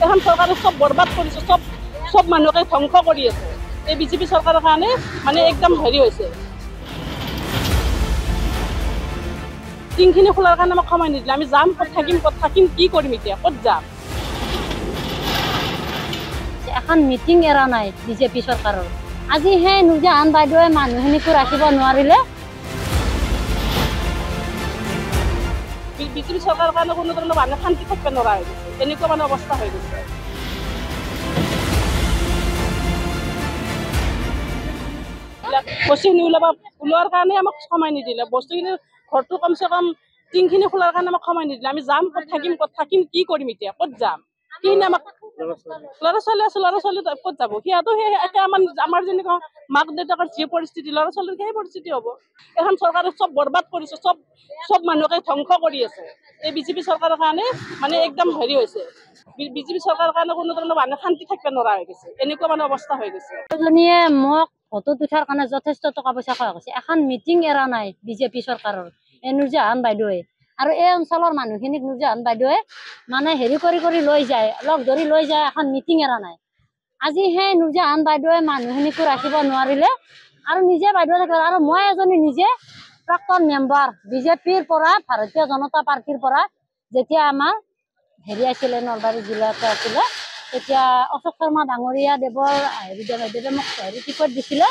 এখন চৰকাৰে চব বৰবাদ কৰিছে, চব মানুহকে ধ্বংস কৰি আছে। এই বিজেপি চৰকাৰৰ কাৰণে মানে একদম হেৰি হৈছে। টিংখিনি খোলাৰ কাৰণে আমাক সময় নিদিলে। আমি যাম, ক'ত থাকিম, কি কৰিম এতিয়া, ক'ত যাম? এখন মিটিং এৰা নাই বিজেপি চৰকাৰৰ। আজি সেই নুৰজাহান বাইদেৱে মানুহখিনিকো ৰাখিব নোৱাৰিলে। বিজেপি চৰকাৰৰ কাৰণে কোনো ধৰণৰ মানুহ শান্তি থাকিব নোৱাৰা হৈ গৈছে, এনেকুৱা মানে অৱস্থা হৈ গৈছে। বস্তুখিনি ওলোৱাৰ কাৰণে আমাক সময় নিদিলে। বস্তুখিনি ঘৰটো কমচে কম টিংখিনি খোলাৰ কাৰণে আমাক সময় নিদিলে। আমি যাম, ক'ত থাকিম, কি কৰিম এতিয়া, ক'ত যাম? কি আমাক ল'ৰা ছোৱালী আছে, ল'ৰা ছোৱালী ক'ত যাব? সিহঁতো সেই একে আমাৰ যেনেকুৱা মাক দেউতাকৰ যি পৰিস্থিতি, ল'ৰা ছোৱালীৰ সেই পৰিস্থিতি হ'ব। এখন চৰকাৰে চব বৰবাদ কৰিছে, চব মানুহকে ধ্বংস কৰি আছে। এই বিজেপি চৰকাৰৰ কাৰণে মানে একদম হেৰি হৈছে। বিজেপি চৰকাৰৰ কাৰণে কোনো ধৰণৰ মানুহ শান্তি থাকিব নোৱাৰা হৈ গৈছে, এনেকুৱা মানে অৱস্থা হৈ গৈছে। এজনীয়ে মোক ভোটত উঠাৰ কাৰণে যথেষ্ট টকা পইচা খোৱা গৈছে। এখন মিটিং এৰা নাই বিজেপি চৰকাৰৰ, এই নুৰজাহান বাইদেৱে। আৰু এই অঞ্চলৰ মানুহখিনিক নুৰজাহান বাইদেৱে মানে হেৰি কৰি লৈ যায়, লগ ধৰি লৈ যায়। এখন মিটিং এৰা নাই। আজি সেই নুৰজাহান বাইদেৱে মানুহখিনিকো ৰাখিব নোৱাৰিলে আৰু নিজে বাইদেউ থাকিল। আৰু মই এজনী নিজে প্ৰাক্তন মেম্বাৰ বিজেপিৰ পৰা, ভাৰতীয় জনতা পাৰ্টিৰ পৰা, যেতিয়া আমাৰ হেৰি আছিলে নলবাৰী জিলাতে আছিলে, তেতিয়া অশোক শৰ্মা ডাঙৰীয়া বাইদেৱে মোক টিকট দিছিলে।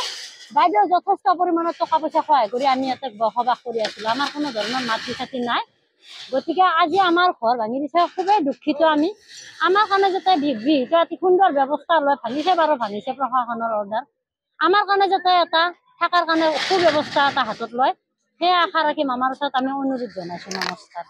বাইদেউ যথেষ্ট পৰিমাণৰ টকা পইচা সহায় কৰি আমি ইয়াতে বসবাস কৰি আছিলোঁ। আমাৰ কোনো ধৰণৰ মাটি চাটি নাই। গতিকে আজি আমাৰ ঘৰ ভাঙি দিছে, খুবেই দুখিত আমি। আমাৰ কাৰণে যাতে গৃহীত অতি সুন্দৰ ব্যৱস্থা লয়, ভাঙিছে প্ৰশাসনৰ অৰ্ডাৰ। আমাৰ কাৰণে যাতে এটা থকাৰ কাৰণে সুব্যৱস্থা এটা হাতত লয়, সেই আশা ৰাখিম। আমাৰ ওচৰত আমি অনুৰোধ জনাইছোঁ। নমস্কাৰ।